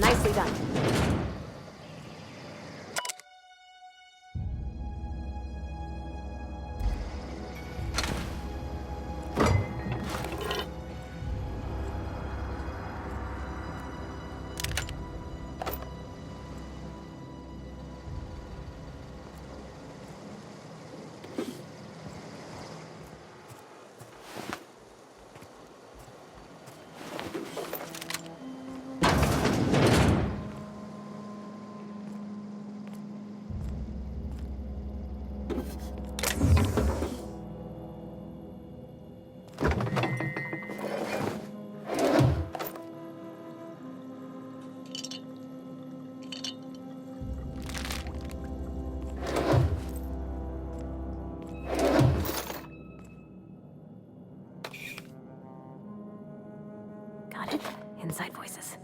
Nicely done. Got it. Inside voices.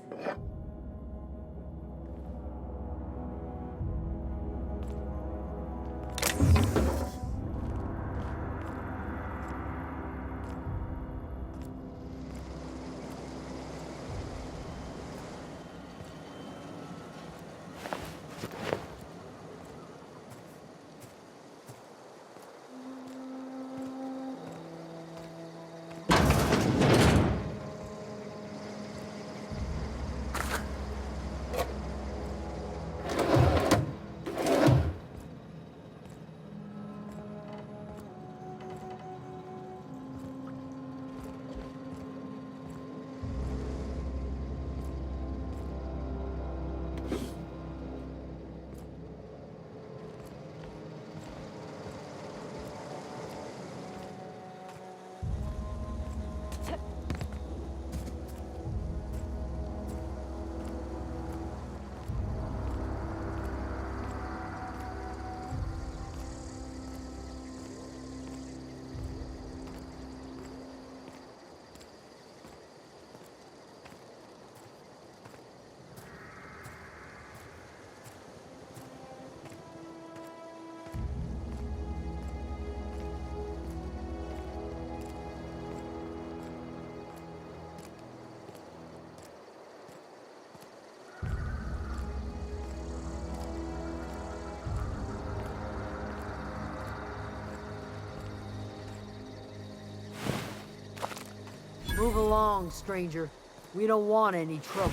Move along, stranger. We don't want any trouble.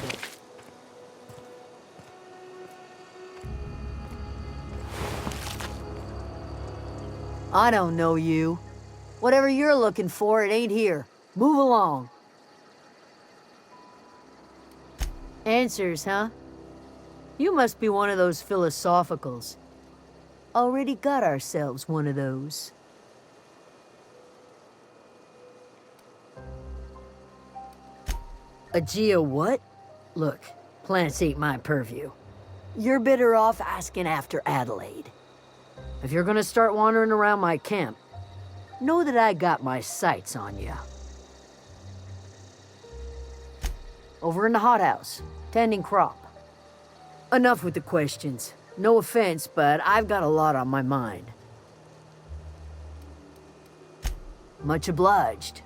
I don't know you. Whatever you're looking for, it ain't here. Move along. Answers, huh? You must be one of those philosophicals. Already got ourselves one of those. A geo what? Look, plants ain't my purview. You're better off asking after Adelaide. If you're gonna start wandering around my camp, know that I got my sights on you. Over in the hothouse, tending crop. Enough with the questions. No offense, but I've got a lot on my mind. Much obliged.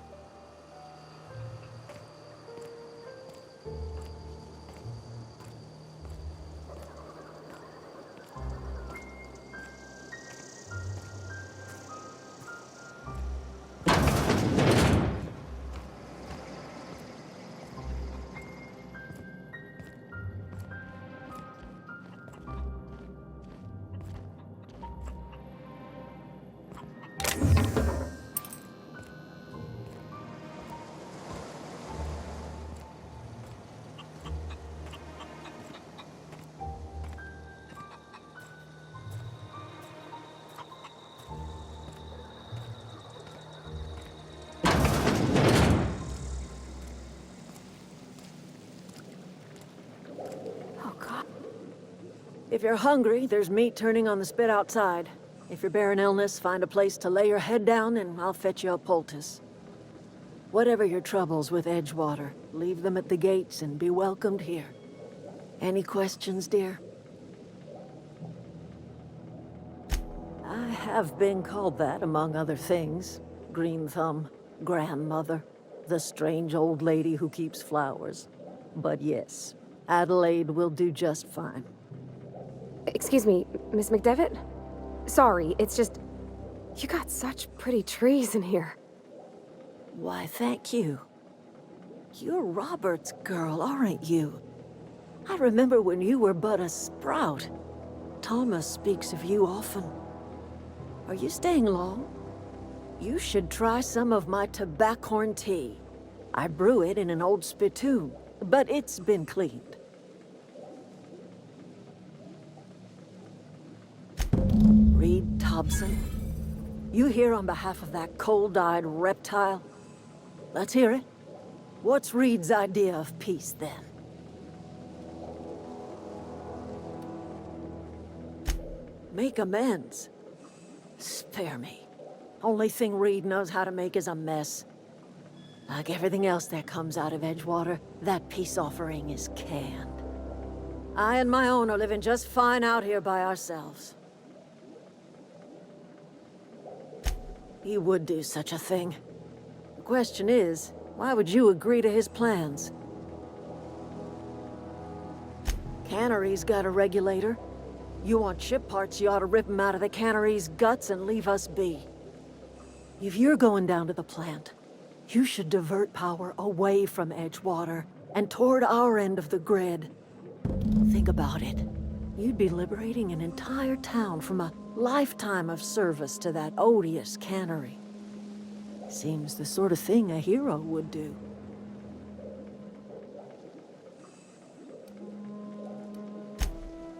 If you're hungry, there's meat turning on the spit outside. If you're bearing illness, find a place to lay your head down and I'll fetch you a poultice. Whatever your troubles with Edgewater, leave them at the gates and be welcomed here. Any questions, dear? I have been called that, among other things. Green Thumb, grandmother, the strange old lady who keeps flowers. But yes, Adelaide will do just fine. Excuse me, Miss McDevitt? Sorry, it's just... You got such pretty trees in here. Why, thank you. You're Robert's girl, aren't you? I remember when you were but a sprout. Thomas speaks of you often. Are you staying long? You should try some of my tobaccorn tea. I brew it in an old spittoon, but it's been cleaned. Reed Thompson, you here on behalf of that cold-eyed reptile? Let's hear it. What's Reed's idea of peace, then? Make amends. Spare me. Only thing Reed knows how to make is a mess. Like everything else that comes out of Edgewater, that peace offering is canned. I and my own are living just fine out here by ourselves. He would do such a thing. The question is, why would you agree to his plans? Cannery's got a regulator. You want ship parts, you ought to rip them out of the cannery's guts and leave us be. If you're going down to the plant, you should divert power away from Edgewater and toward our end of the grid. Think about it. You'd be liberating an entire town from a lifetime of service to that odious cannery. Seems the sort of thing a hero would do.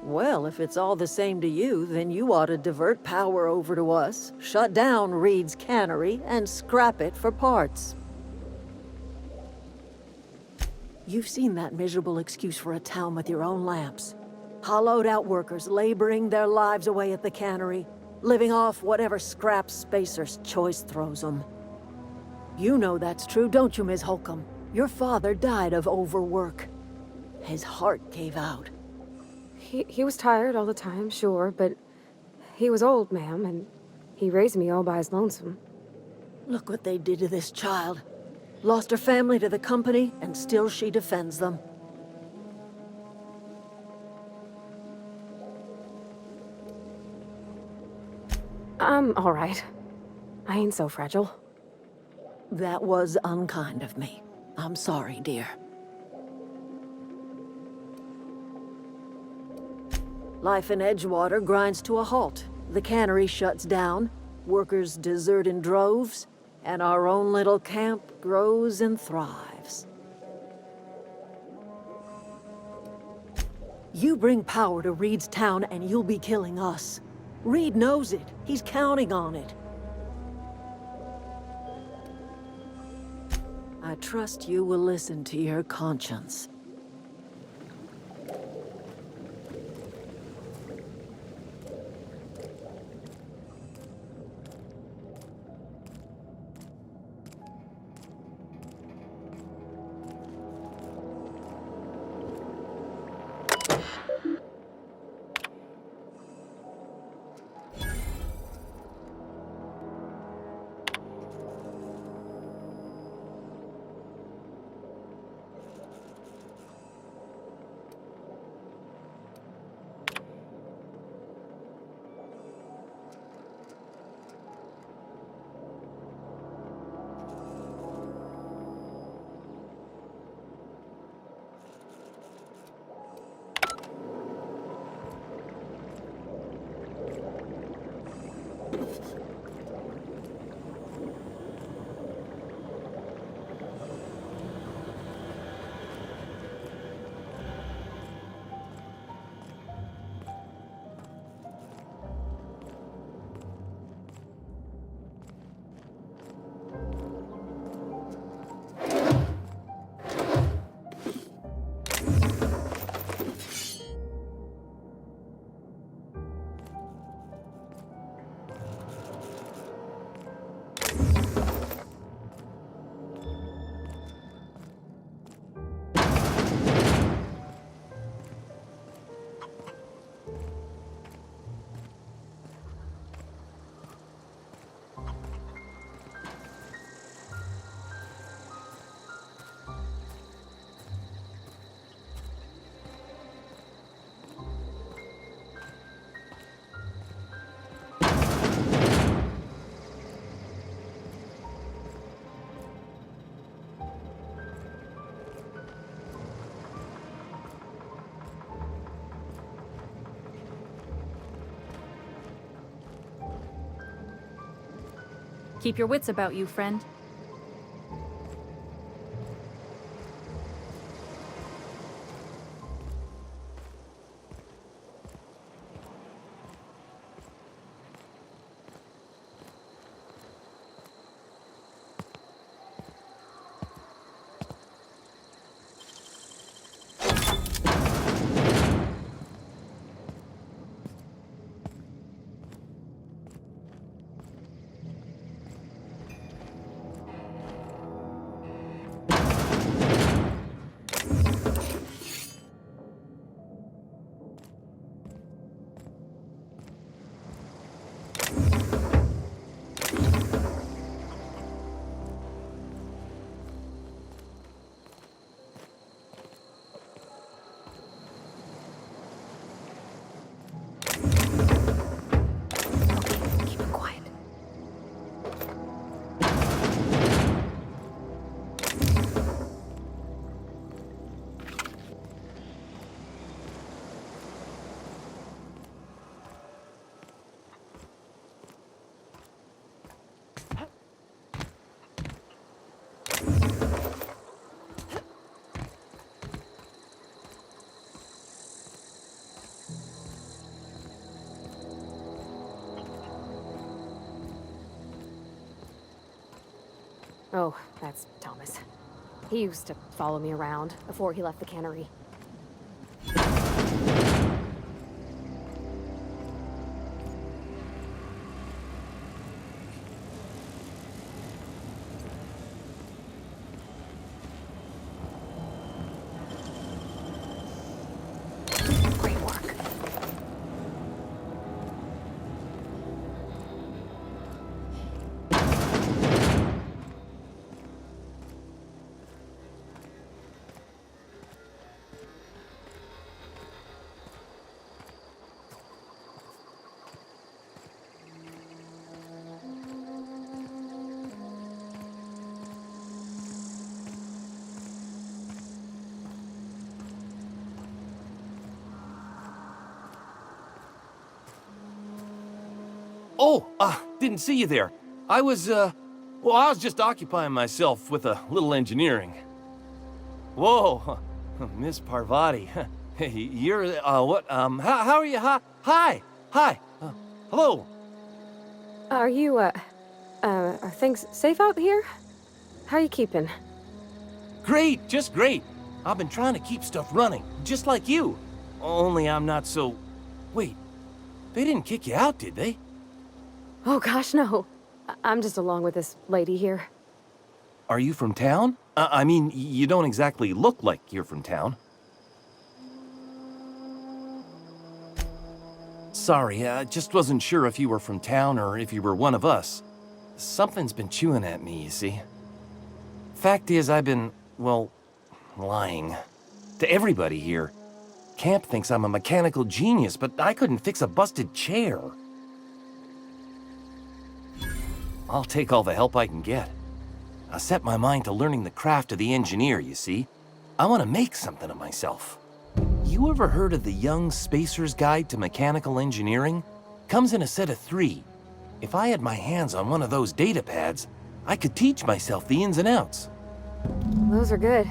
Well, if it's all the same to you, then you ought to divert power over to us, shut down Reed's cannery, and scrap it for parts. You've seen that miserable excuse for a town with your own lamps. Hollowed-out workers laboring their lives away at the cannery, living off whatever scrap Spacer's choice throws them. You know that's true, don't you, Ms. Holcomb? Your father died of overwork. His heart gave out. He was tired all the time, sure, but he was old, ma'am, and he raised me all by his lonesome. Look what they did to this child. Lost her family to the company, and still she defends them. I'm all right. I ain't so fragile. That was unkind of me. I'm sorry, dear. Life in Edgewater grinds to a halt. The cannery shuts down, workers desert in droves, and our own little camp grows and thrives. You bring power to Reed's town and you'll be killing us. Reed knows it. He's counting on it. I trust you will listen to your conscience. Keep your wits about you, friend. Keep it quiet. Oh, that's Thomas. He used to follow me around before he left the cannery. Great work. Oh, didn't see you there. I was just occupying myself with a little engineering. Whoa, Miss Parvati. Hey, you're, what, how are you? Hi, hello. Are you, are things safe out here? How are you keeping? Great, just great. I've been trying to keep stuff running, just like you. Only I'm not so... Wait, they didn't kick you out, did they? Oh gosh, no. I'm just along with this lady here. Are you from town? I mean, you don't exactly look like you're from town. Sorry, I just wasn't sure if you were from town or if you were one of us. Something's been chewing at me, you see. Fact is, I've been, well, lying. To everybody here. Camp thinks I'm a mechanical genius, but I couldn't fix a busted chair. I'll take all the help I can get. I set my mind to learning the craft of the engineer, you see. I want to make something of myself. You ever heard of the Young Spacer's Guide to Mechanical Engineering? Comes in a set of 3. If I had my hands on one of those data pads, I could teach myself the ins and outs. Those are good.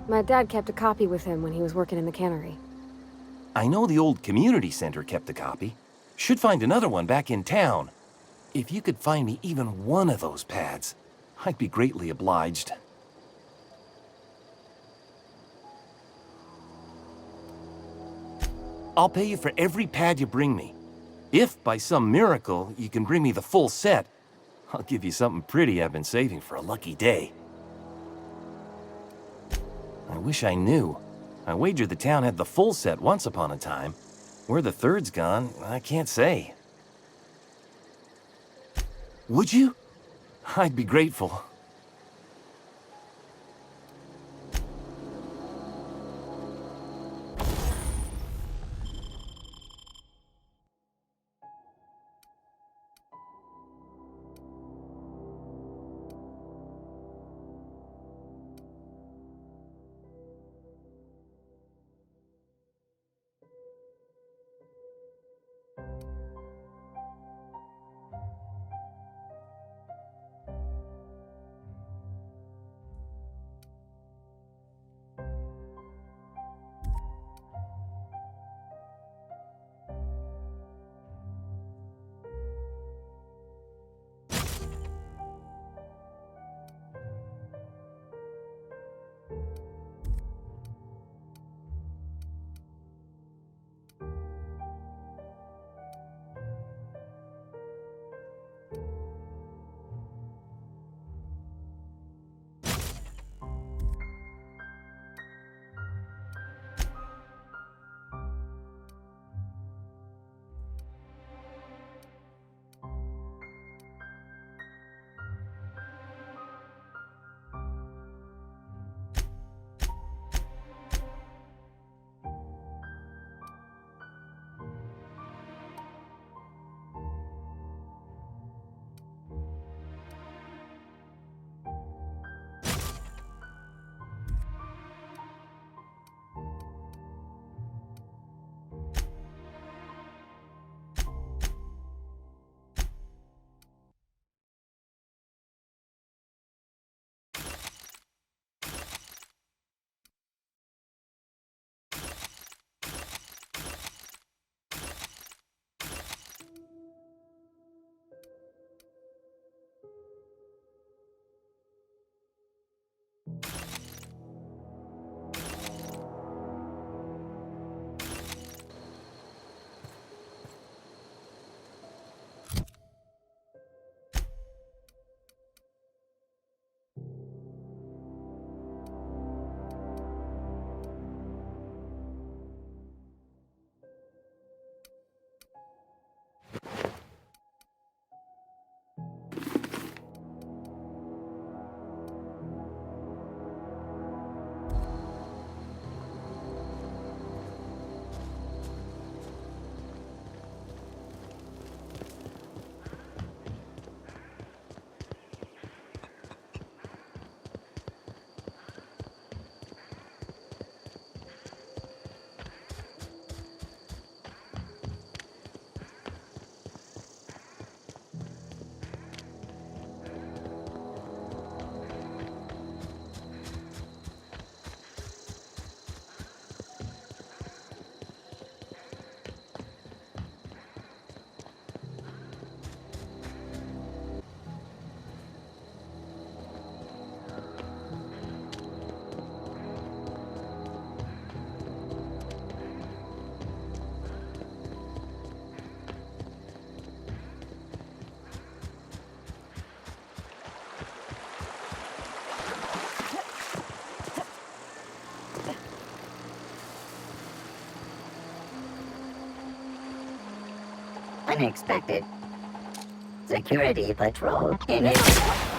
My dad kept a copy with him when he was working in the cannery. I know the old community center kept a copy. Should find another one back in town. If you could find me even one of those pads, I'd be greatly obliged. I'll pay you for every pad you bring me. If, by some miracle, you can bring me the full set, I'll give you something pretty I've been saving for a lucky day. I wish I knew. I wager the town had the full set once upon a time. Where the third's gone, I can't say. Would you? I'd be grateful. unexpected. Security patrol in it.